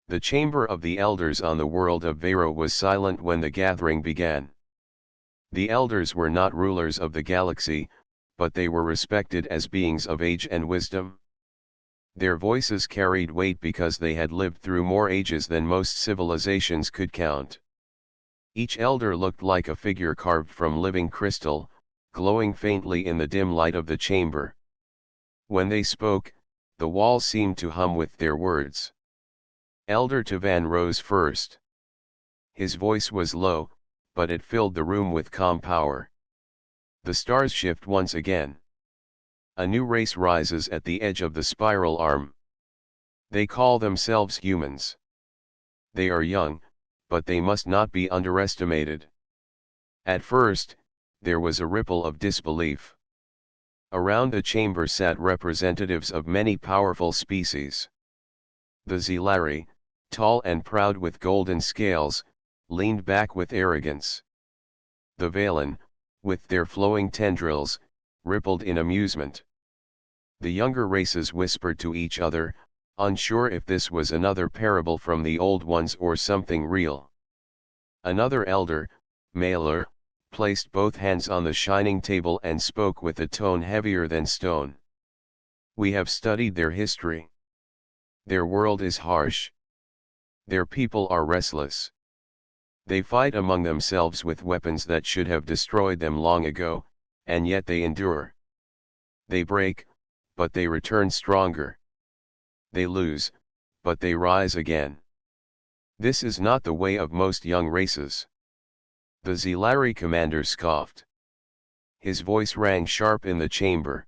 The chamber of the elders on the world of Vero was silent when the gathering began. The elders were not rulers of the galaxy, but they were respected as beings of age and wisdom. Their voices carried weight because they had lived through more ages than most civilizations could count. Each elder looked like a figure carved from living crystal, glowing faintly in the dim light of the chamber. When they spoke, the walls seemed to hum with their words. Elder Tavan rose first. His voice was low, but it filled the room with calm power. The stars shift once again. A new race rises at the edge of the spiral arm. They call themselves humans. They are young, but they must not be underestimated. At first, there was a ripple of disbelief. Around the chamber sat representatives of many powerful species. The Zelari, tall and proud with golden scales, leaned back with arrogance. The Valen, with their flowing tendrils, rippled in amusement. The younger races whispered to each other, unsure if this was another parable from the old ones or something real. Another elder, Maler, placed both hands on the shining table and spoke with a tone heavier than stone. We have studied their history. Their world is harsh. Their people are restless. They fight among themselves with weapons that should have destroyed them long ago, and yet they endure. They break, but they return stronger. They lose, but they rise again. This is not the way of most young races. The Zelari commander scoffed. His voice rang sharp in the chamber.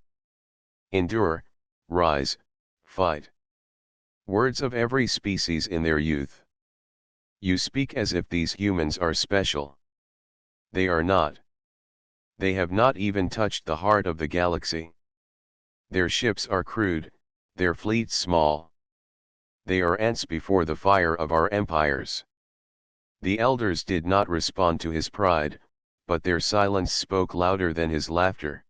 Endure, rise, fight. Words of every species in their youth. You speak as if these humans are special. They are not. They have not even touched the heart of the galaxy. Their ships are crude, their fleets small. They are ants before the fire of our empires. The elders did not respond to his pride, but their silence spoke louder than his laughter.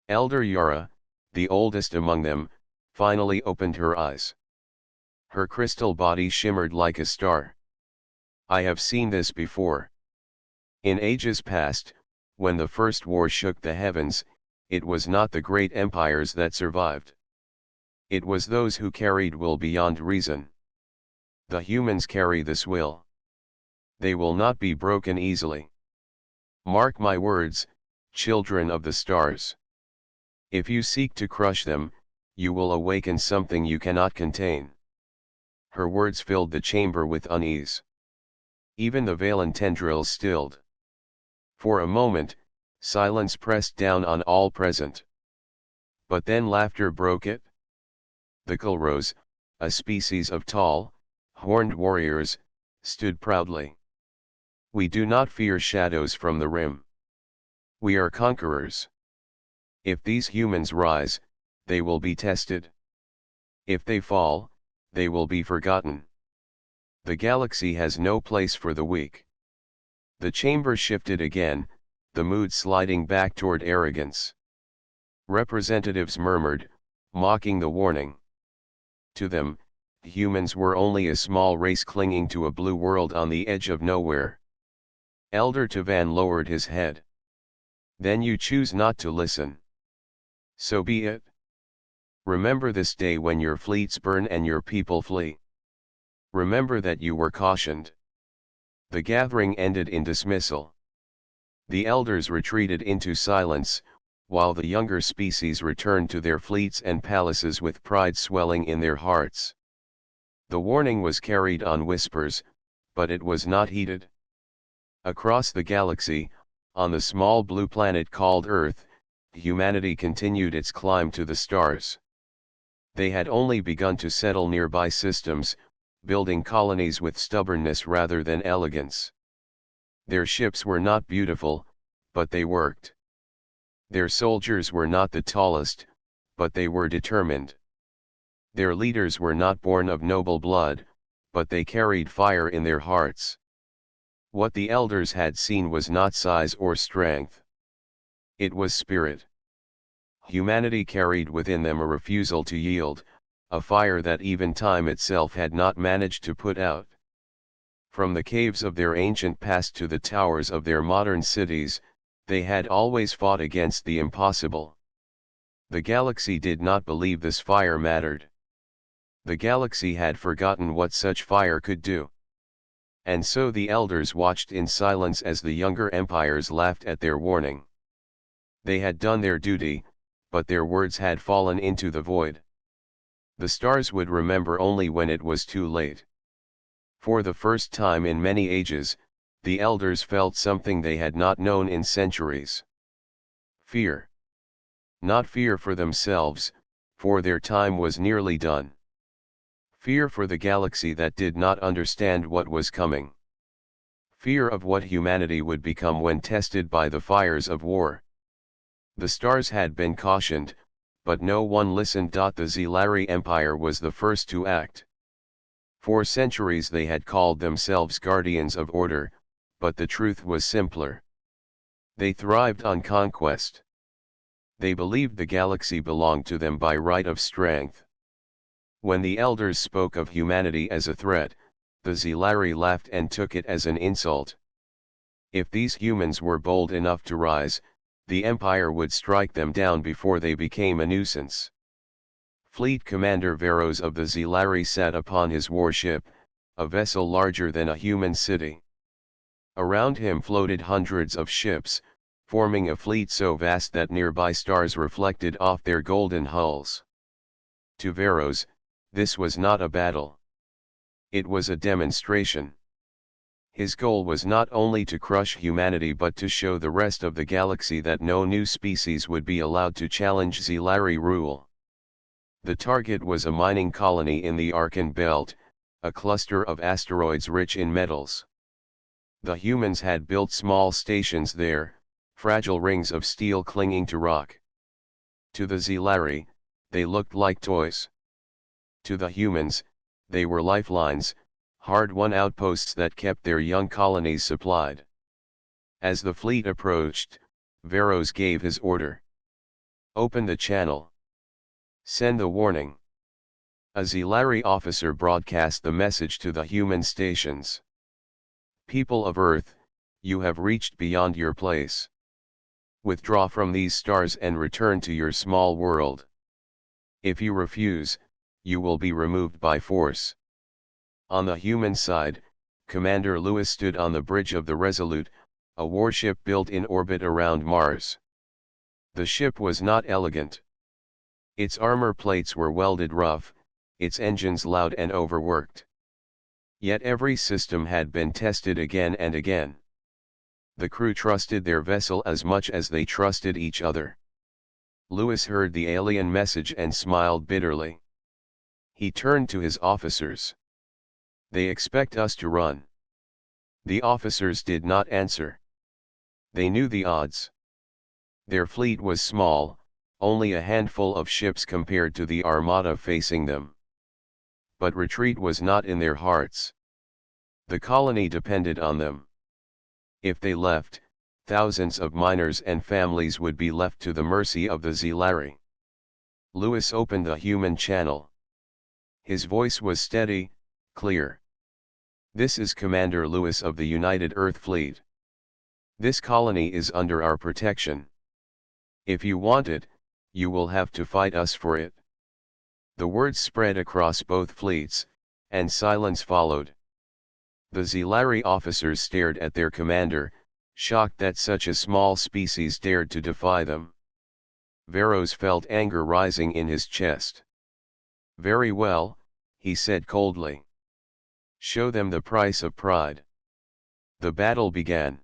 Elder Yara, the oldest among them, finally opened her eyes. Her crystal body shimmered like a star. I have seen this before. In ages past, when the first war shook the heavens, it was not the great empires that survived. It was those who carried will beyond reason. The humans carry this will. They will not be broken easily. Mark my words, children of the stars. If you seek to crush them, you will awaken something you cannot contain. Her words filled the chamber with unease. Even the Valen tendrils stilled. For a moment, silence pressed down on all present. But then laughter broke it. The Kulros, a species of tall, horned warriors, stood proudly. We do not fear shadows from the rim. We are conquerors. If these humans rise, they will be tested. If they fall, they will be forgotten. The galaxy has no place for the weak. The chamber shifted again, the mood sliding back toward arrogance. Representatives murmured, mocking the warning. To them, humans were only a small race clinging to a blue world on the edge of nowhere. Elder Tavan lowered his head. Then you choose not to listen. So be it. Remember this day when your fleets burn and your people flee. Remember that you were cautioned. The gathering ended in dismissal. The elders retreated into silence, while the younger species returned to their fleets and palaces with pride swelling in their hearts. The warning was carried on whispers, but it was not heeded. Across the galaxy, on the small blue planet called Earth, humanity continued its climb to the stars. They had only begun to settle nearby systems, building colonies with stubbornness rather than elegance. Their ships were not beautiful, but they worked. Their soldiers were not the tallest, but they were determined. Their leaders were not born of noble blood, but they carried fire in their hearts. What the elders had seen was not size or strength. It was spirit. Humanity carried within them a refusal to yield, a fire that even time itself had not managed to put out. From the caves of their ancient past to the towers of their modern cities, they had always fought against the impossible. The galaxy did not believe this fire mattered. The galaxy had forgotten what such fire could do. And so the elders watched in silence as the younger empires laughed at their warning. They had done their duty, but their words had fallen into the void. The stars would remember only when it was too late. For the first time in many ages, the elders felt something they had not known in centuries. Fear. Not fear for themselves, for their time was nearly done. Fear for the galaxy that did not understand what was coming. Fear of what humanity would become when tested by the fires of war. The stars had been cautioned, but no one listened. The Zelari Empire was the first to act. For centuries they had called themselves guardians of order, but the truth was simpler. They thrived on conquest. They believed the galaxy belonged to them by right of strength. When the elders spoke of humanity as a threat, the Zelari laughed and took it as an insult. If these humans were bold enough to rise, the Empire would strike them down before they became a nuisance. Fleet Commander Veros of the Zelari sat upon his warship, a vessel larger than a human city. Around him floated hundreds of ships, forming a fleet so vast that nearby stars reflected off their golden hulls. To Veros, this was not a battle. It was a demonstration. His goal was not only to crush humanity but to show the rest of the galaxy that no new species would be allowed to challenge Zelari rule. The target was a mining colony in the Arkan Belt, a cluster of asteroids rich in metals. The humans had built small stations there, fragile rings of steel clinging to rock. To the Zelari, they looked like toys. To the humans, they were lifelines, hard-won outposts that kept their young colonies supplied. As the fleet approached, Veros gave his order. Open the channel. Send the warning. A Zelari officer broadcast the message to the human stations. People of Earth, you have reached beyond your place. Withdraw from these stars and return to your small world. If you refuse, you will be removed by force. On the human side, Commander Lewis stood on the bridge of the Resolute, a warship built in orbit around Mars. The ship was not elegant. Its armor plates were welded rough, its engines loud and overworked. Yet every system had been tested again and again. The crew trusted their vessel as much as they trusted each other. Lewis heard the alien message and smiled bitterly. He turned to his officers. They expect us to run. The officers did not answer. They knew the odds. Their fleet was small, only a handful of ships compared to the armada facing them. But retreat was not in their hearts. The colony depended on them. If they left, thousands of miners and families would be left to the mercy of the Zelari. Lewis opened the human channel. His voice was steady, clear. This is Commander Lewis of the United Earth Fleet. This colony is under our protection. If you want it, you will have to fight us for it. The words spread across both fleets, and silence followed. The Zelari officers stared at their commander, shocked that such a small species dared to defy them. Veros felt anger rising in his chest. Very well, he said coldly. Show them the price of pride. The battle began.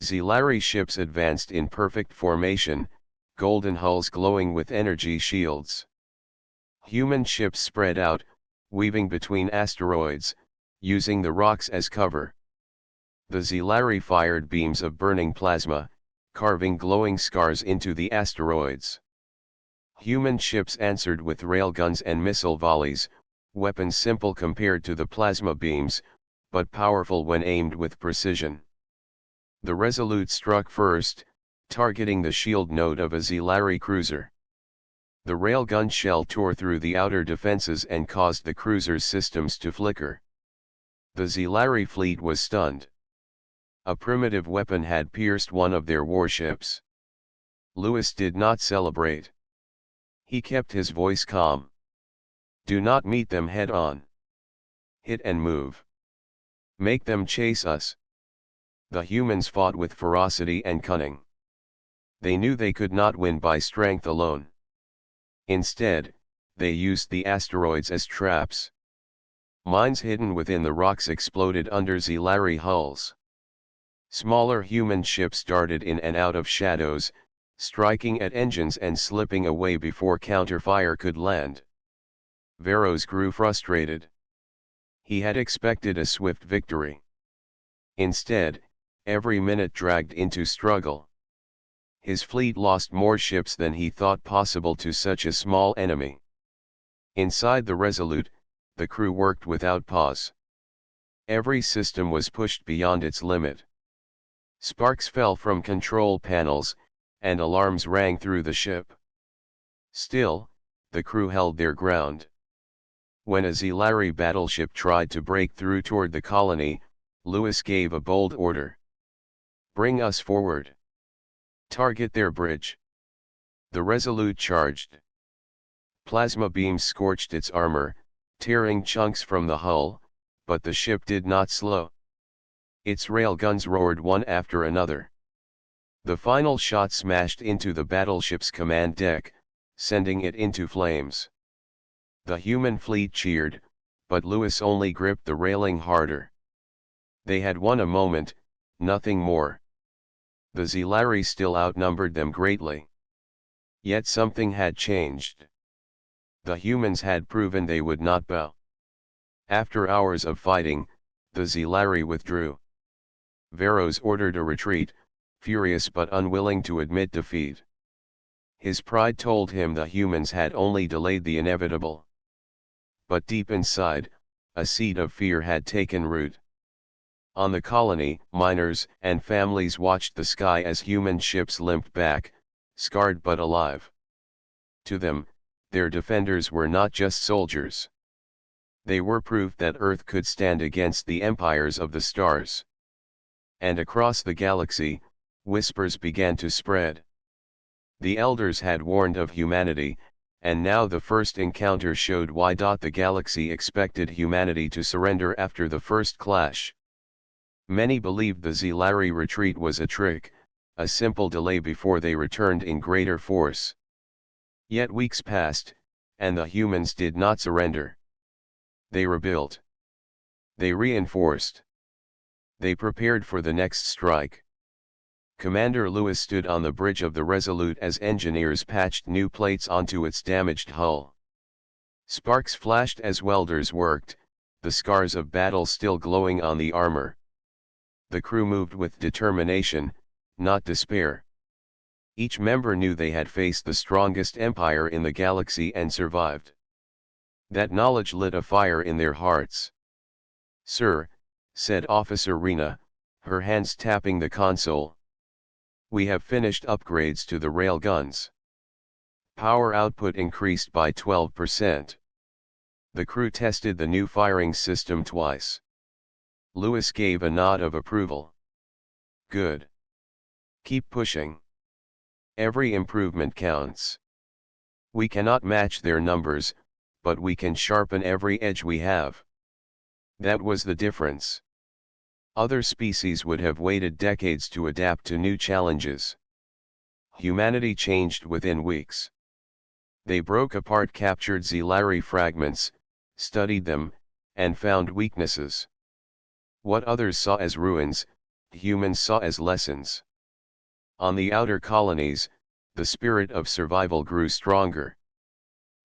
Zelari ships advanced in perfect formation, golden hulls glowing with energy shields. Human ships spread out, weaving between asteroids, using the rocks as cover. The Zelari fired beams of burning plasma, carving glowing scars into the asteroids. Human ships answered with railguns and missile volleys, weapons simple compared to the plasma beams, but powerful when aimed with precision. The Resolute struck first, targeting the shield node of a Zelari cruiser. The railgun shell tore through the outer defenses and caused the cruiser's systems to flicker. The Xilari fleet was stunned. A primitive weapon had pierced one of their warships. Lewis did not celebrate. He kept his voice calm. Do not meet them head-on. Hit and move. Make them chase us. The humans fought with ferocity and cunning. They knew they could not win by strength alone. Instead, they used the asteroids as traps. Mines hidden within the rocks exploded under Xilari hulls. Smaller human ships darted in and out of shadows, striking at engines and slipping away before counterfire could land. Veros grew frustrated. He had expected a swift victory. Instead, every minute dragged into struggle. His fleet lost more ships than he thought possible to such a small enemy. Inside the Resolute, the crew worked without pause. Every system was pushed beyond its limit. Sparks fell from control panels, and alarms rang through the ship. Still, the crew held their ground. When a Xilari battleship tried to break through toward the colony, Lewis gave a bold order. Bring us forward. Target their bridge. The Resolute charged. Plasma beams scorched its armor, tearing chunks from the hull, but the ship did not slow. Its railguns roared one after another. The final shot smashed into the battleship's command deck, sending it into flames. The human fleet cheered, but Lewis only gripped the railing harder. They had won a moment, nothing more. The Xilari still outnumbered them greatly. Yet something had changed. The humans had proven they would not bow. After hours of fighting, the Xilari withdrew. Veros ordered a retreat, furious but unwilling to admit defeat. His pride told him the humans had only delayed the inevitable. But deep inside, a seed of fear had taken root. On the colony, miners and families watched the sky as human ships limped back, scarred but alive. To them, their defenders were not just soldiers. They were proof that Earth could stand against the empires of the stars. And across the galaxy, whispers began to spread. The elders had warned of humanity, and now the first encounter showed why the galaxy expected humanity to surrender after the first clash. Many believed the Xilari retreat was a trick, a simple delay before they returned in greater force. Yet weeks passed, and the humans did not surrender. They rebuilt. They reinforced. They prepared for the next strike. Commander Lewis stood on the bridge of the Resolute as engineers patched new plates onto its damaged hull. Sparks flashed as welders worked, the scars of battle still glowing on the armor. The crew moved with determination, not despair. Each member knew they had faced the strongest empire in the galaxy and survived. That knowledge lit a fire in their hearts. "Sir," said Officer Rena, her hands tapping the console. "We have finished upgrades to the rail guns. Power output increased by 12%. The crew tested the new firing system twice." Lewis gave a nod of approval. "Good. Keep pushing. Every improvement counts. We cannot match their numbers, but we can sharpen every edge we have." That was the difference. Other species would have waited decades to adapt to new challenges. Humanity changed within weeks. They broke apart captured Xilari fragments, studied them, and found weaknesses. What others saw as ruins, humans saw as lessons. On the outer colonies, the spirit of survival grew stronger.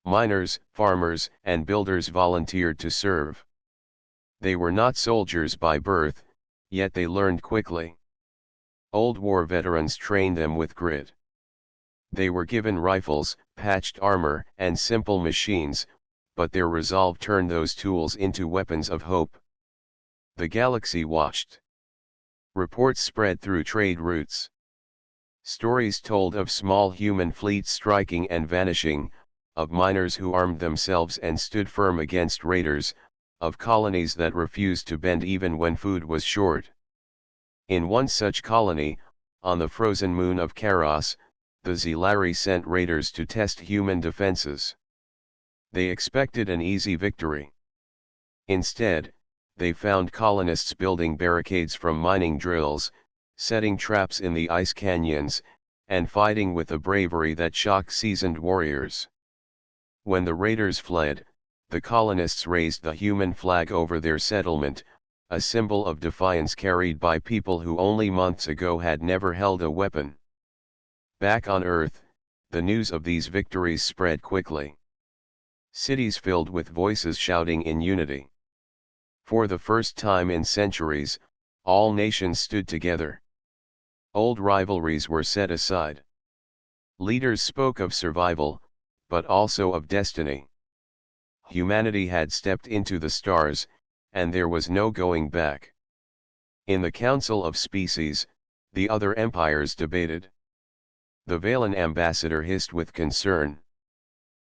Miners, farmers, and builders volunteered to serve. They were not soldiers by birth, yet they learned quickly. Old war veterans trained them with grit. They were given rifles, patched armor, and simple machines, but their resolve turned those tools into weapons of hope. The galaxy watched. Reports spread through trade routes. Stories told of small human fleets striking and vanishing, of miners who armed themselves and stood firm against raiders, of colonies that refused to bend even when food was short. In one such colony, on the frozen moon of Karos, the Zilari sent raiders to test human defenses. They expected an easy victory. Instead, they found colonists building barricades from mining drills, setting traps in the ice canyons, and fighting with a bravery that shocked seasoned warriors. When the raiders fled, the colonists raised the human flag over their settlement, a symbol of defiance carried by people who only months ago had never held a weapon. Back on Earth, the news of these victories spread quickly. Cities filled with voices shouting in unity. For the first time in centuries, all nations stood together. Old rivalries were set aside. Leaders spoke of survival, but also of destiny. Humanity had stepped into the stars, and there was no going back. In the Council of Species, the other empires debated. The Valen ambassador hissed with concern.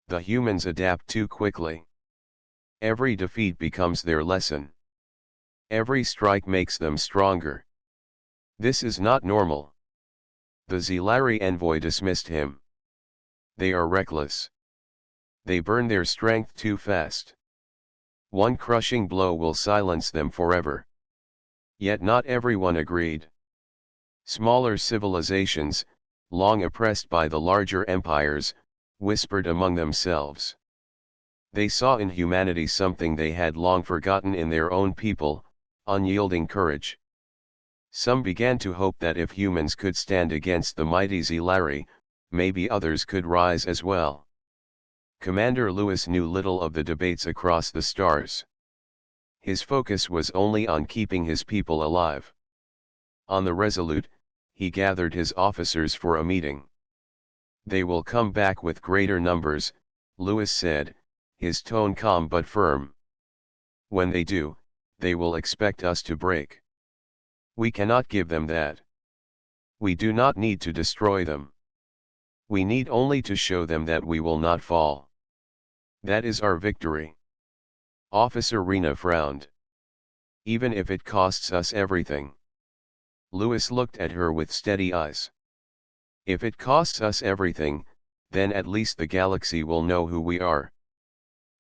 The humans adapt too quickly. Every defeat becomes their lesson. Every strike makes them stronger. This is not normal. The Zilari envoy dismissed him. They are reckless. They burn their strength too fast. One crushing blow will silence them forever. Yet not everyone agreed. Smaller civilizations, long oppressed by the larger empires, whispered among themselves. They saw in humanity something they had long forgotten in their own people, unyielding courage. Some began to hope that if humans could stand against the mighty Zilari, maybe others could rise as well. Commander Lewis knew little of the debates across the stars. His focus was only on keeping his people alive. On the Resolute, he gathered his officers for a meeting. They will come back with greater numbers, Lewis said, his tone calm but firm. When they do, they will expect us to break. We cannot give them that. We do not need to destroy them. We need only to show them that we will not fall. That is our victory. Officer Rena frowned. Even if it costs us everything. Lewis looked at her with steady eyes. If it costs us everything, then at least the galaxy will know who we are.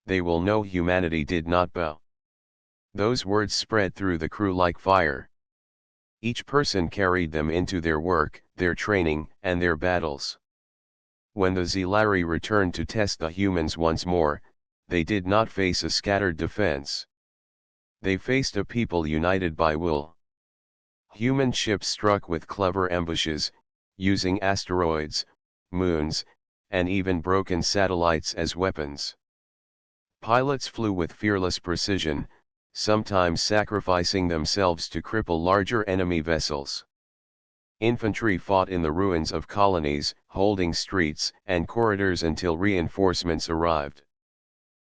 They will know humanity did not bow. Those words spread through the crew like fire. Each person carried them into their work, their training, and their battles. When the Zilari returned to test the humans once more, they did not face a scattered defense. They faced a people united by will. Human ships struck with clever ambushes, using asteroids, moons, and even broken satellites as weapons. Pilots flew with fearless precision, sometimes sacrificing themselves to cripple larger enemy vessels. Infantry fought in the ruins of colonies, holding streets and corridors until reinforcements arrived.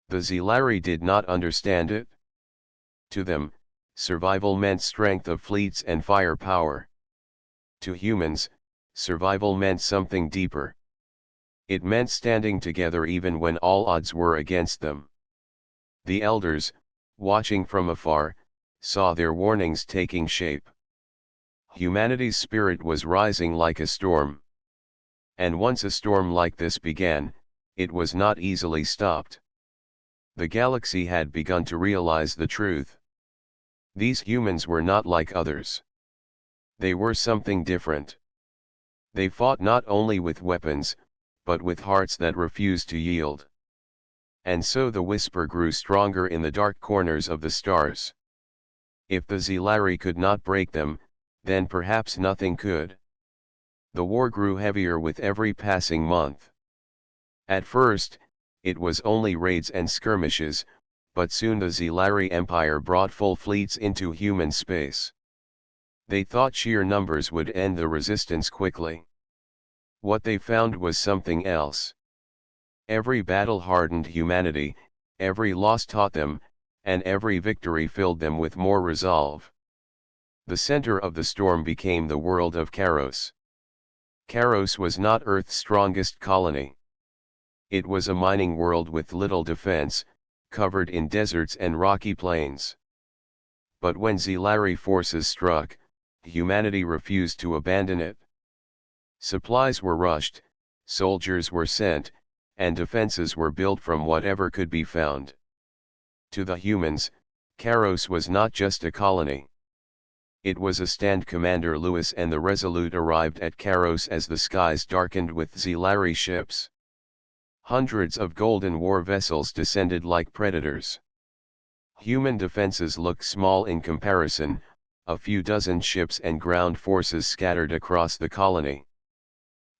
The Zilari did not understand it. To them, survival meant strength of fleets and firepower. To humans, survival meant something deeper. It meant standing together even when all odds were against them. The elders, watching from afar, saw their warnings taking shape. Humanity's spirit was rising like a storm. And once a storm like this began, it was not easily stopped. The galaxy had begun to realize the truth. These humans were not like others. They were something different. They fought not only with weapons, but with hearts that refused to yield. And so the whisper grew stronger in the dark corners of the stars. If the Zilari could not break them, then perhaps nothing could. The war grew heavier with every passing month. At first, it was only raids and skirmishes, but soon the Zilari Empire brought full fleets into human space. They thought sheer numbers would end the resistance quickly. What they found was something else. Every battle hardened humanity, every loss taught them, and every victory filled them with more resolve. The center of the storm became the world of Karos. Karos was not Earth's strongest colony. It was a mining world with little defense, covered in deserts and rocky plains. But when Xelari forces struck, humanity refused to abandon it. Supplies were rushed, soldiers were sent, and defenses were built from whatever could be found. To the humans, Karos was not just a colony. It was a stand. Commander Lewis and the Resolute arrived at Karos as the skies darkened with Xelari ships. Hundreds of golden war vessels descended like predators. Human defenses looked small in comparison, a few dozen ships and ground forces scattered across the colony.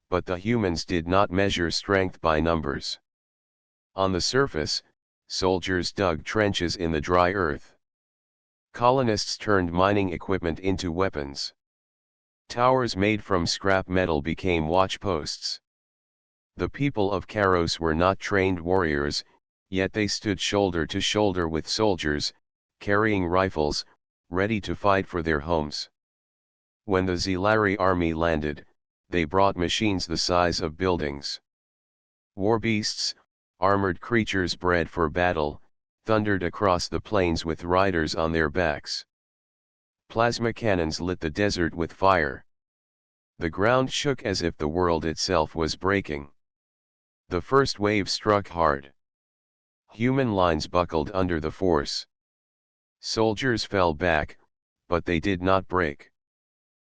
But the humans did not measure strength by numbers. On the surface, soldiers dug trenches in the dry earth. Colonists turned mining equipment into weapons. Towers made from scrap metal became watchposts. The people of Karos were not trained warriors, yet they stood shoulder to shoulder with soldiers, carrying rifles, ready to fight for their homes. When the Xelari army landed, they brought machines the size of buildings. War beasts, armored creatures bred for battle, thundered across the plains with riders on their backs. Plasma cannons lit the desert with fire. The ground shook as if the world itself was breaking. The first wave struck hard. Human lines buckled under the force. Soldiers fell back, but they did not break.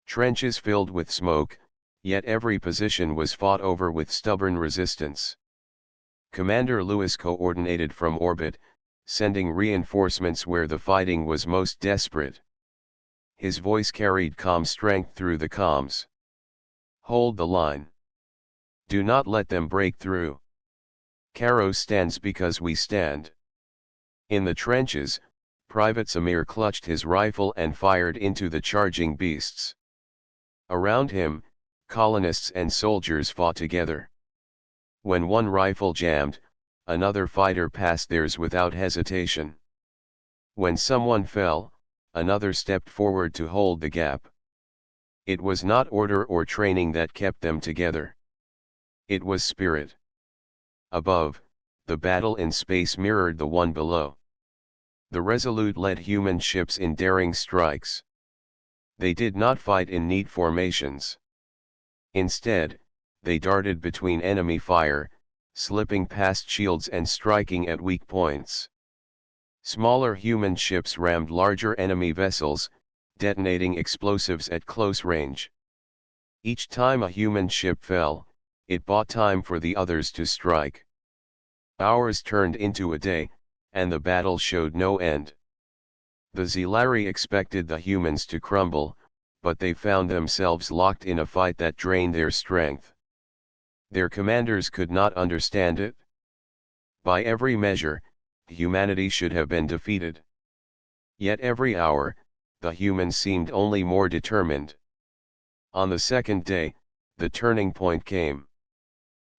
Trenches filled with smoke, yet every position was fought over with stubborn resistance. Commander Lewis coordinated from orbit, sending reinforcements where the fighting was most desperate. His voice carried calm strength through the comms. Hold the line. Do not let them break through. Karos stands because we stand. In the trenches, Private Samir clutched his rifle and fired into the charging beasts. Around him, colonists and soldiers fought together. When one rifle jammed, another fighter passed theirs without hesitation. When someone fell, another stepped forward to hold the gap. It was not order or training that kept them together. It was spirit. Above, the battle in space mirrored the one below. The Resolute led human ships in daring strikes. They did not fight in neat formations. Instead, they darted between enemy fire, slipping past shields and striking at weak points. Smaller human ships rammed larger enemy vessels, detonating explosives at close range. Each time a human ship fell, it bought time for the others to strike. Hours turned into a day, and the battle showed no end. The Xelari expected the humans to crumble, but they found themselves locked in a fight that drained their strength. Their commanders could not understand it. By every measure, humanity should have been defeated. Yet every hour, the humans seemed only more determined. On the second day, the turning point came.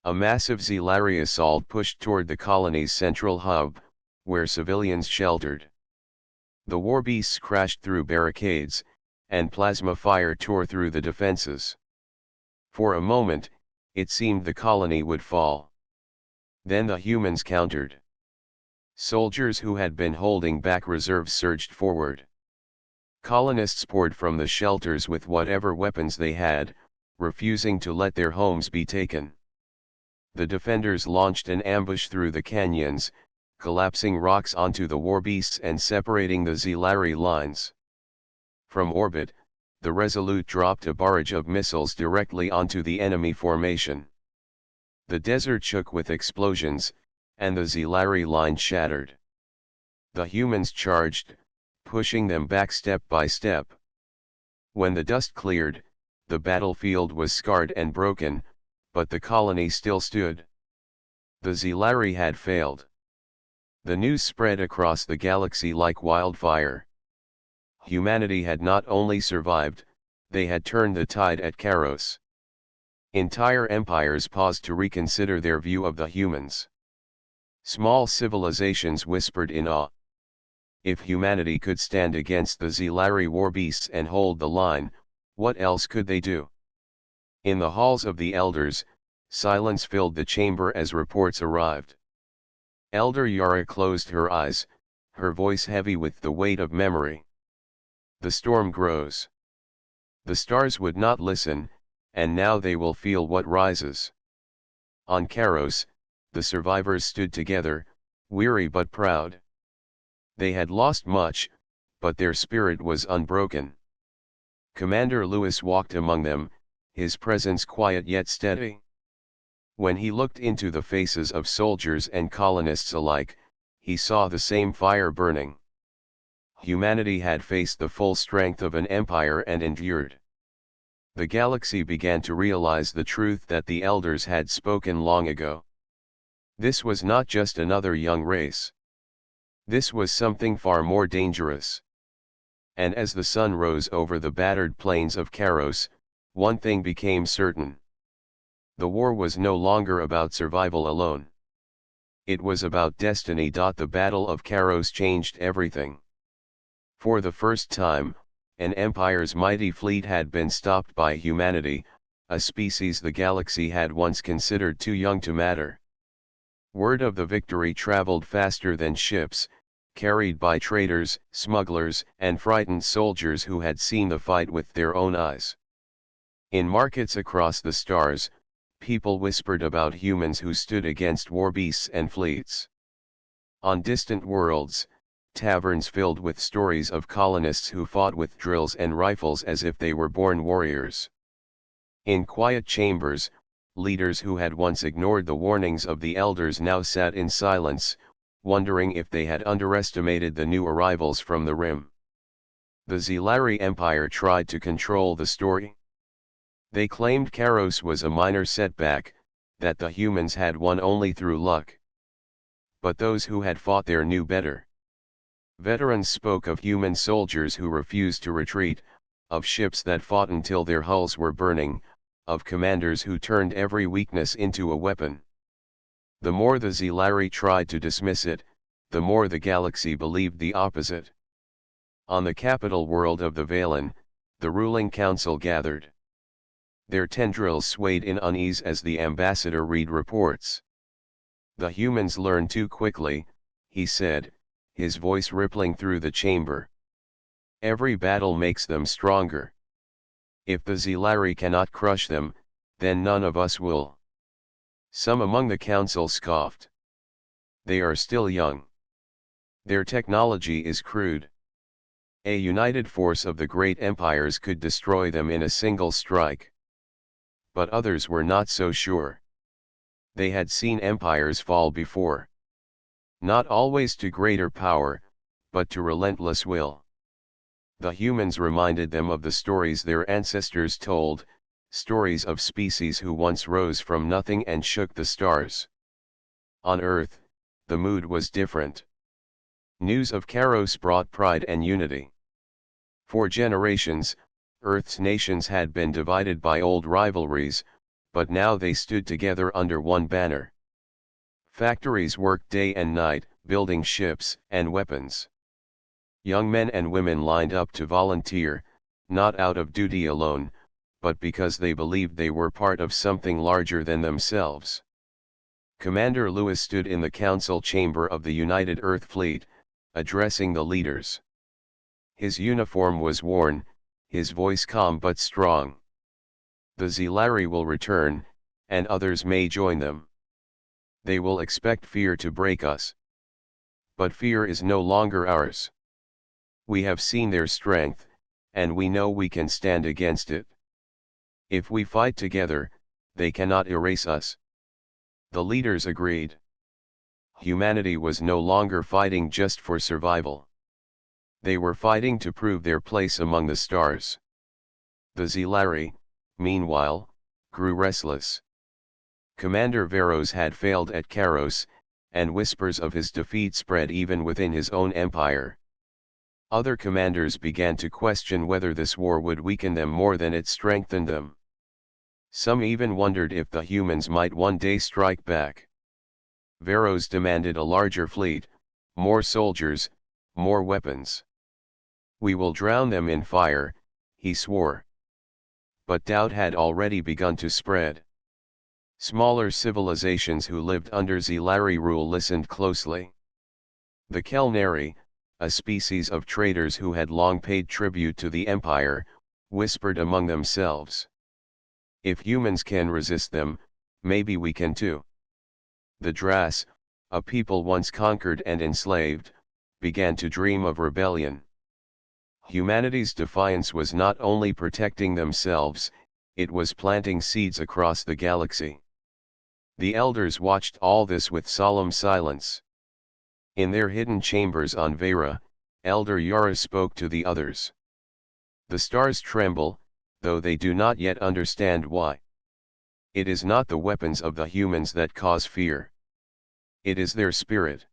A massive Xelari assault pushed toward the colony's central hub, where civilians sheltered. The war beasts crashed through barricades, and plasma fire tore through the defenses. For a moment, it seemed the colony would fall. Then the humans countered. Soldiers who had been holding back reserves surged forward. Colonists poured from the shelters with whatever weapons they had, refusing to let their homes be taken. The defenders launched an ambush through the canyons, collapsing rocks onto the war beasts and separating the Xelari lines. From orbit, the Resolute dropped a barrage of missiles directly onto the enemy formation. The desert shook with explosions, and the Xelari line shattered. The humans charged, pushing them back step by step. When the dust cleared, the battlefield was scarred and broken, but the colony still stood. The Xelari had failed. The news spread across the galaxy like wildfire. Humanity had not only survived, they had turned the tide at Karos. Entire empires paused to reconsider their view of the humans. Small civilizations whispered in awe. If humanity could stand against the Xelari war beasts and hold the line, what else could they do? In the halls of the elders, Silence filled the chamber as reports arrived. Elder Yara closed her eyes, her voice heavy with the weight of memory. The storm grows. The stars would not listen, and now they will feel what rises. On Karos, the survivors stood together, weary but proud. They had lost much, but their spirit was unbroken. Commander Lewis walked among them, his presence quiet yet steady. When he looked into the faces of soldiers and colonists alike, he saw the same fire burning. Humanity had faced the full strength of an empire and endured. The galaxy began to realize the truth that the elders had spoken long ago. This was not just another young race. This was something far more dangerous. And as the sun rose over the battered plains of Karos, one thing became certain. The war was no longer about survival alone. It was about destiny. The Battle of Karos changed everything. For the first time, an empire's mighty fleet had been stopped by humanity, a species the galaxy had once considered too young to matter. Word of the victory traveled faster than ships, carried by traders, smugglers, and frightened soldiers who had seen the fight with their own eyes. In markets across the stars, people whispered about humans who stood against war beasts and fleets. On distant worlds, taverns filled with stories of colonists who fought with drills and rifles as if they were born warriors. In quiet chambers, leaders who had once ignored the warnings of the elders now sat in silence, wondering if they had underestimated the new arrivals from the Rim. The Zelari Empire tried to control the story. They claimed Karos was a minor setback, that the humans had won only through luck. But those who had fought there knew better. Veterans spoke of human soldiers who refused to retreat, of ships that fought until their hulls were burning, of commanders who turned every weakness into a weapon. The more the Zelari tried to dismiss it, the more the galaxy believed the opposite. On the capital world of the Valen, the ruling council gathered. Their tendrils swayed in unease as the ambassador read reports. The humans learn too quickly, he said, his voice rippling through the chamber. Every battle makes them stronger. If the Zelari cannot crush them, then none of us will. Some among the council scoffed. They are still young. Their technology is crude. A united force of the great empires could destroy them in a single strike. But others were not so sure. They had seen empires fall before. Not always to greater power, but to relentless will. The humans reminded them of the stories their ancestors told, stories of species who once rose from nothing and shook the stars. On Earth, the mood was different. News of Karos brought pride and unity. For generations, Earth's nations had been divided by old rivalries, but now they stood together under one banner. Factories worked day and night, building ships and weapons. Young men and women lined up to volunteer, not out of duty alone, but because they believed they were part of something larger than themselves. Commander Lewis stood in the council chamber of the United Earth Fleet, addressing the leaders. His uniform was worn, his voice calm but strong. The Zelari will return, and others may join them. They will expect fear to break us. But fear is no longer ours. We have seen their strength, and we know we can stand against it. If we fight together, they cannot erase us. The leaders agreed. Humanity was no longer fighting just for survival. They were fighting to prove their place among the stars. The Zelari, meanwhile, grew restless. Commander Veros had failed at Karos, and whispers of his defeat spread even within his own empire. Other commanders began to question whether this war would weaken them more than it strengthened them. Some even wondered if the humans might one day strike back. Veros demanded a larger fleet, more soldiers, more weapons. We will drown them in fire, he swore. But doubt had already begun to spread. Smaller civilizations who lived under Zilari rule listened closely. The Kelnari, a species of traders who had long paid tribute to the empire, whispered among themselves. If humans can resist them, maybe we can too. The Dras, a people once conquered and enslaved, began to dream of rebellion. Humanity's defiance was not only protecting themselves, it was planting seeds across the galaxy. The elders watched all this with solemn silence. In their hidden chambers on Vera, Elder Yara spoke to the others. The stars tremble, though they do not yet understand why. It is not the weapons of the humans that cause fear. It is their spirit.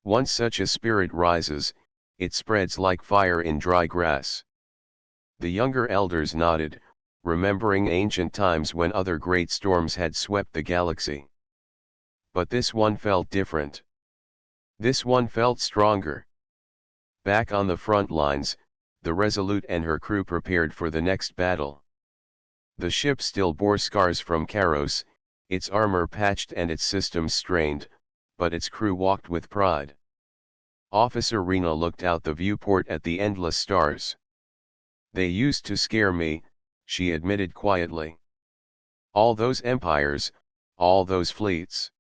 Once such a spirit rises, it spreads like fire in dry grass. The younger elders nodded, remembering ancient times when other great storms had swept the galaxy. But this one felt different. This one felt stronger. Back on the front lines, the Resolute and her crew prepared for the next battle. The ship still bore scars from Karos, its armor patched and its systems strained, but its crew walked with pride. Officer Rena looked out the viewport at the endless stars. They used to scare me, she admitted quietly. All those empires, all those fleets.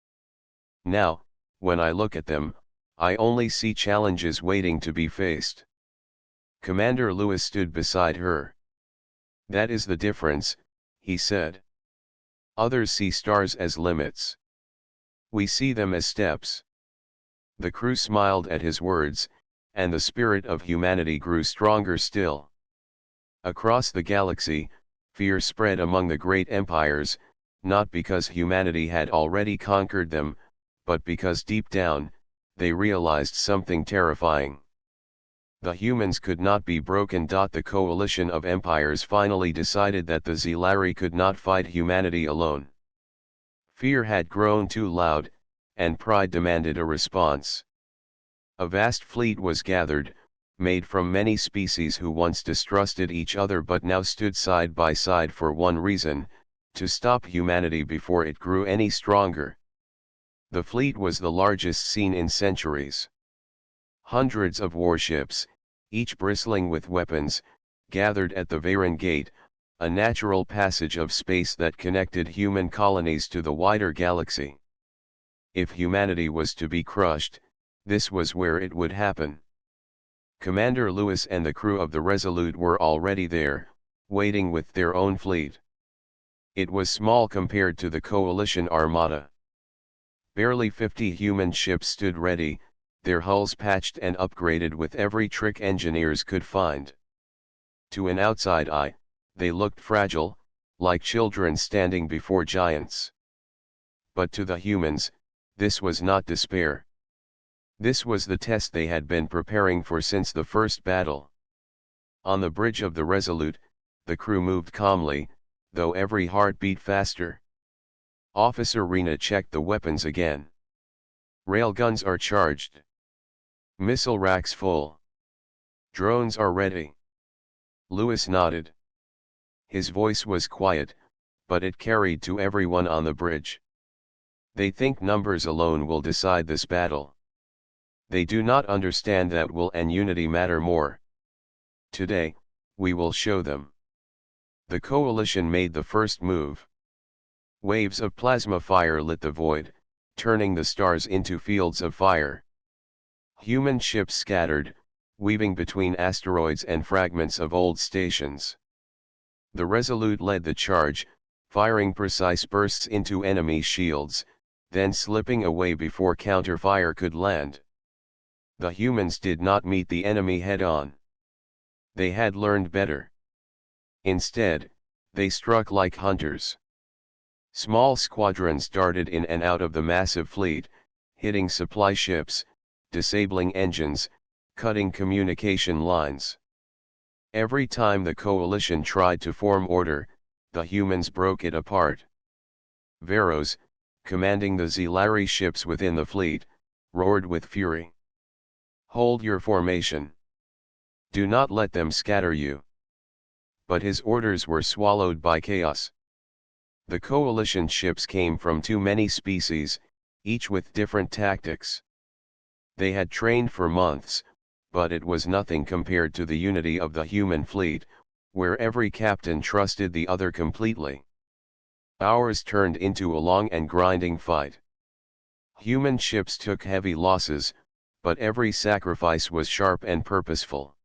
Now, when I look at them, I only see challenges waiting to be faced. Commander Lewis stood beside her. That is the difference, he said. Others see stars as limits. We see them as steps. The crew smiled at his words, and the spirit of humanity grew stronger still. Across the galaxy, fear spread among the great empires, not because humanity had already conquered them, but because deep down, they realized something terrifying. The humans could not be broken. The coalition of empires finally decided that the Zilari could not fight humanity alone. Fear had grown too loud, and pride demanded a response. A vast fleet was gathered, made from many species who once distrusted each other but now stood side by side for one reason: to stop humanity before it grew any stronger. The fleet was the largest seen in centuries. Hundreds of warships, each bristling with weapons, gathered at the Varen Gate, a natural passage of space that connected human colonies to the wider galaxy. If humanity was to be crushed, this was where it would happen. Commander Lewis and the crew of the Resolute were already there, waiting with their own fleet. It was small compared to the coalition armada. Barely 50 human ships stood ready, their hulls patched and upgraded with every trick engineers could find. To an outside eye, they looked fragile, like children standing before giants. But to the humans, this was not despair. This was the test they had been preparing for since the first battle. On the bridge of the Resolute, the crew moved calmly, though every heart beat faster. Officer Rena checked the weapons again. Railguns are charged. Missile racks full. Drones are ready. Lewis nodded. His voice was quiet, but it carried to everyone on the bridge. They think numbers alone will decide this battle. They do not understand that will and unity matter more. Today, we will show them. The coalition made the first move. Waves of plasma fire lit the void, turning the stars into fields of fire. Human ships scattered, weaving between asteroids and fragments of old stations. The Resolute led the charge, firing precise bursts into enemy shields, then slipping away before counter-fire could land. The humans did not meet the enemy head-on. They had learned better. Instead, they struck like hunters. Small squadrons darted in and out of the massive fleet, hitting supply ships, disabling engines, cutting communication lines. Every time the coalition tried to form order, the humans broke it apart. Veros, commanding the Zilari ships within the fleet, roared with fury. Hold your formation. Do not let them scatter you. But his orders were swallowed by chaos. The coalition ships came from too many species, each with different tactics. They had trained for months, but it was nothing compared to the unity of the human fleet, where every captain trusted the other completely. Hours turned into a long and grinding fight. Human ships took heavy losses, but every sacrifice was sharp and purposeful.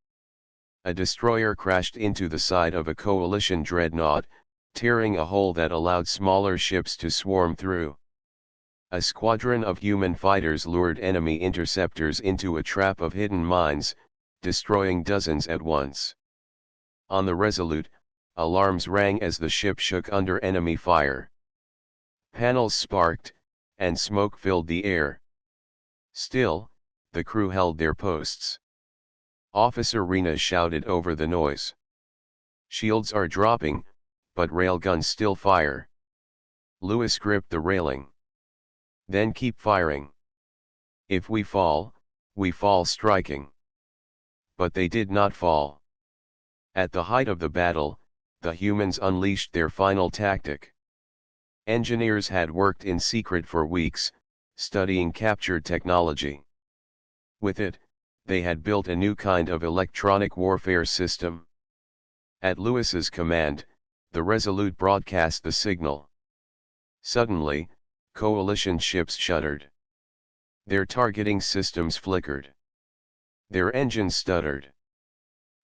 A destroyer crashed into the side of a coalition dreadnought, tearing a hole that allowed smaller ships to swarm through. A squadron of human fighters lured enemy interceptors into a trap of hidden mines, destroying dozens at once. On the Resolute, alarms rang as the ship shook under enemy fire. Panels sparked, and smoke filled the air. Still, the crew held their posts. Officer Rena shouted over the noise. "Shields are dropping, but railguns still fire." Lewis gripped the railing. "Then keep firing. If we fall striking." But they did not fall. At the height of the battle, the humans unleashed their final tactic. Engineers had worked in secret for weeks, studying captured technology. With it, they had built a new kind of electronic warfare system. At Lewis's command, the Resolute broadcast the signal. Suddenly, coalition ships shuddered. Their targeting systems flickered. Their engines stuttered.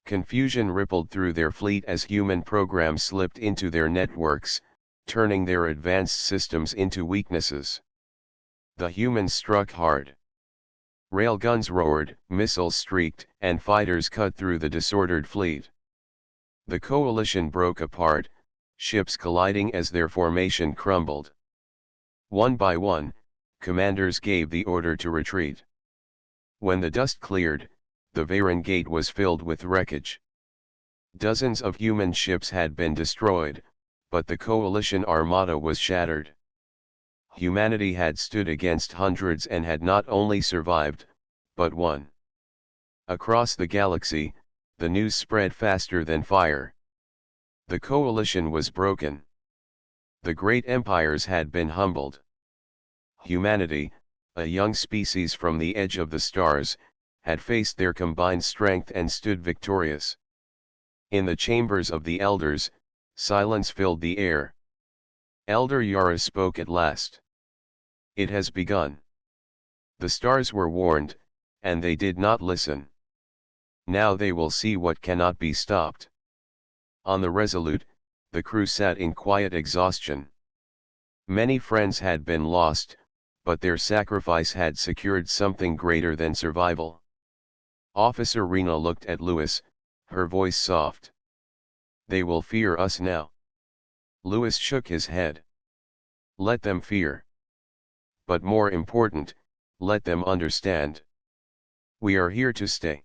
Confusion rippled through their fleet as human programs slipped into their networks, turning their advanced systems into weaknesses. The humans struck hard. Railguns roared, missiles streaked, and fighters cut through the disordered fleet. The coalition broke apart, ships colliding as their formation crumbled. One by one, commanders gave the order to retreat. When the dust cleared, the Veyron Gate was filled with wreckage. Dozens of human ships had been destroyed, but the coalition armada was shattered. Humanity had stood against hundreds and had not only survived, but won. Across the galaxy, the news spread faster than fire. The coalition was broken. The great empires had been humbled. Humanity, a young species from the edge of the stars, had faced their combined strength and stood victorious. In the chambers of the elders, silence filled the air. Elder Yara spoke at last. "It has begun." The stars were warned, and they did not listen. Now they will see what cannot be stopped. On the Resolute, the crew sat in quiet exhaustion. Many friends had been lost, but their sacrifice had secured something greater than survival. Officer Rena looked at Lewis, her voice soft. "They will fear us now." Lewis shook his head. "Let them fear. But more important, let them understand. We are here to stay."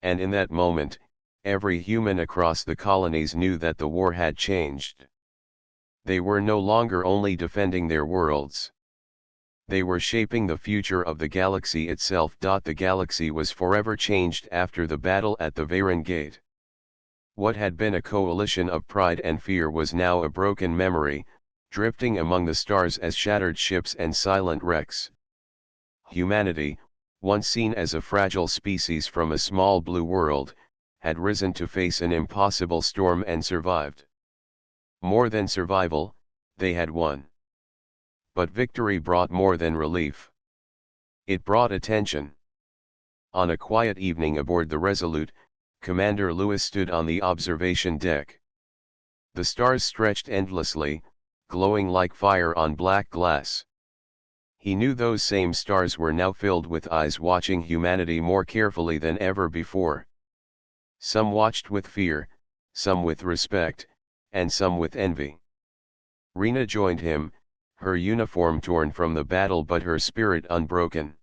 And in that moment, every human across the colonies knew that the war had changed. They were no longer only defending their worlds. They were shaping the future of the galaxy itself. The galaxy was forever changed after the battle at the Veyron Gate. What had been a coalition of pride and fear was now a broken memory, drifting among the stars as shattered ships and silent wrecks. Humanity, once seen as a fragile species from a small blue world, had risen to face an impossible storm and survived. More than survival, they had won. But victory brought more than relief. It brought attention. On a quiet evening aboard the Resolute, Commander Lewis stood on the observation deck. The stars stretched endlessly, glowing like fire on black glass. He knew those same stars were now filled with eyes watching humanity more carefully than ever before. Some watched with fear, some with respect, and some with envy. Rena joined him, her uniform torn from the battle but her spirit unbroken.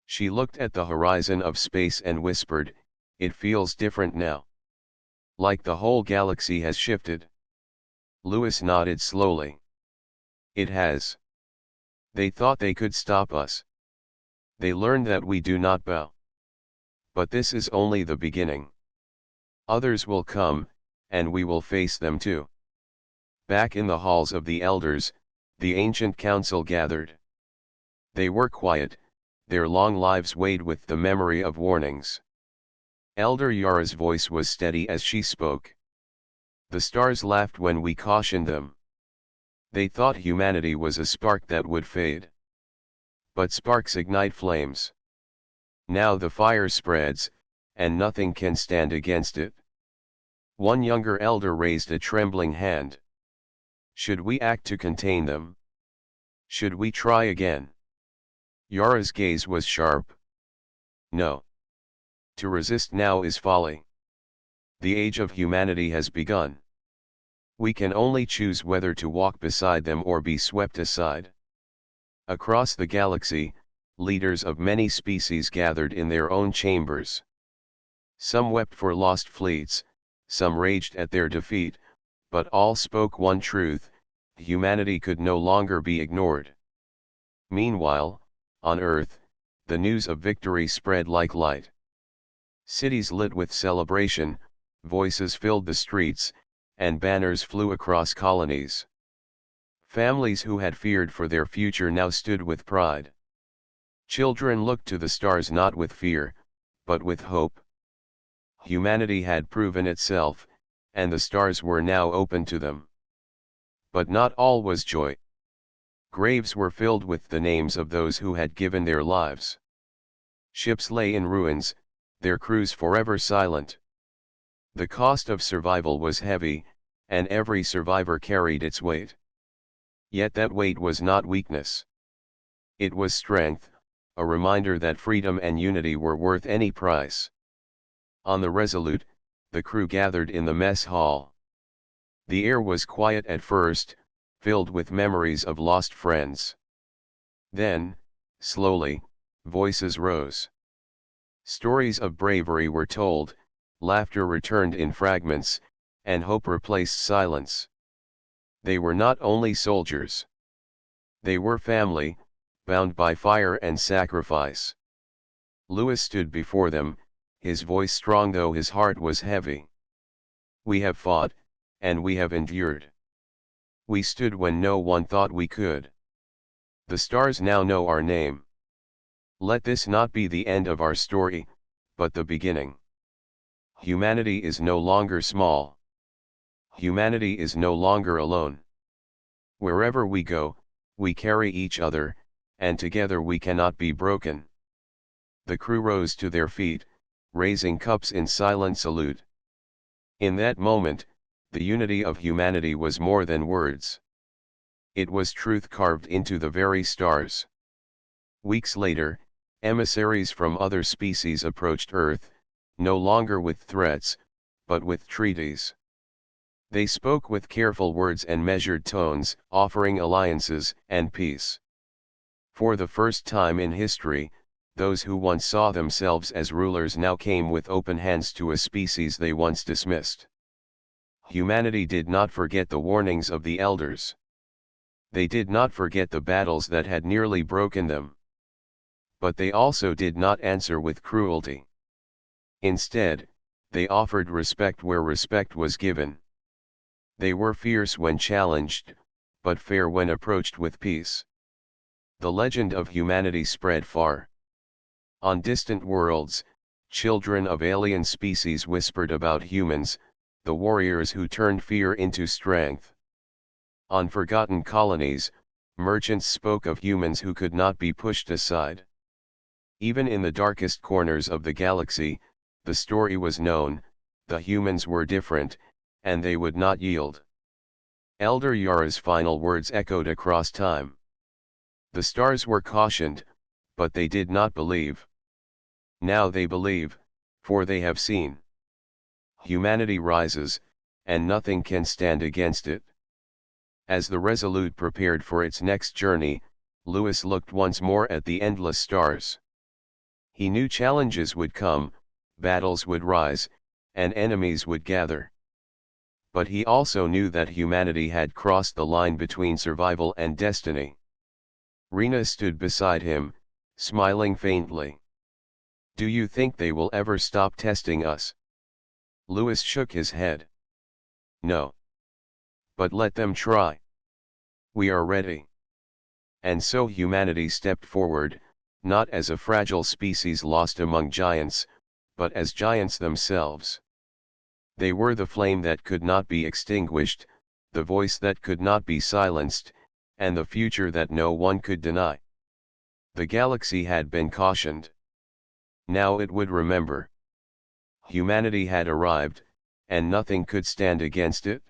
She looked at the horizon of space and whispered, "It feels different now. Like the whole galaxy has shifted." Lewis nodded slowly. "It has. They thought they could stop us. They learned that we do not bow. But this is only the beginning. Others will come, and we will face them too. Back in the halls of the elders, the ancient council gathered. They were quiet, their long lives weighed with the memory of warnings. Elder Yara's voice was steady as she spoke. The stars laughed when we cautioned them. They thought humanity was a spark that would fade. But sparks ignite flames. Now the fire spreads, and nothing can stand against it. One younger elder raised a trembling hand. Should we act to contain them? Should we try again? Yara's gaze was sharp. No. To resist now is folly. The age of humanity has begun. We can only choose whether to walk beside them or be swept aside. Across the galaxy, leaders of many species gathered in their own chambers. Some wept for lost fleets, some raged at their defeat, but all spoke one truth: humanity could no longer be ignored. Meanwhile, on Earth, the news of victory spread like light. Cities lit with celebration, voices filled the streets, and banners flew across colonies. Families who had feared for their future now stood with pride. Children looked to the stars not with fear, but with hope. Humanity had proven itself, and the stars were now open to them. But not all was joy. Graves were filled with the names of those who had given their lives. Ships lay in ruins, their crews forever silent. The cost of survival was heavy, and every survivor carried its weight. Yet that weight was not weakness. It was strength, a reminder that freedom and unity were worth any price. On the Resolute, the crew gathered in the mess hall. The air was quiet at first, filled with memories of lost friends. Then, slowly, voices rose. Stories of bravery were told, laughter returned in fragments, and hope replaced silence. They were not only soldiers. They were family, bound by fire and sacrifice. Lewis stood before them, his voice strong though his heart was heavy. We have fought, and we have endured. We stood when no one thought we could. The stars now know our name. Let this not be the end of our story, but the beginning. Humanity is no longer small. Humanity is no longer alone. Wherever we go, we carry each other, and together we cannot be broken. The crew rose to their feet, raising cups in silent salute. In that moment, the unity of humanity was more than words. It was truth carved into the very stars. Weeks later, emissaries from other species approached Earth, no longer with threats, but with treaties. They spoke with careful words and measured tones, offering alliances and peace. For the first time in history, those who once saw themselves as rulers now came with open hands to a species they once dismissed. Humanity did not forget the warnings of the elders. They did not forget the battles that had nearly broken them. But they also did not answer with cruelty. Instead, they offered respect where respect was given. They were fierce when challenged, but fair when approached with peace. The legend of humanity spread far. On distant worlds, children of alien species whispered about humans, the warriors who turned fear into strength. On forgotten colonies, merchants spoke of humans who could not be pushed aside. Even in the darkest corners of the galaxy, the story was known: the humans were different, and they would not yield. Elder Yara's final words echoed across time. The stars were cautioned, but they did not believe. Now they believe, for they have seen. Humanity rises, and nothing can stand against it. As the Resolute prepared for its next journey, Lewis looked once more at the endless stars. He knew challenges would come, battles would rise, and enemies would gather. But he also knew that humanity had crossed the line between survival and destiny. Rena stood beside him, smiling faintly. "Do you think they will ever stop testing us?" Lewis shook his head. "No. But let them try. We are ready. And so humanity stepped forward, not as a fragile species lost among giants, but as giants themselves. They were the flame that could not be extinguished, the voice that could not be silenced, and the future that no one could deny. The galaxy had been cautioned. Now it would remember. Humanity had arrived, and nothing could stand against it.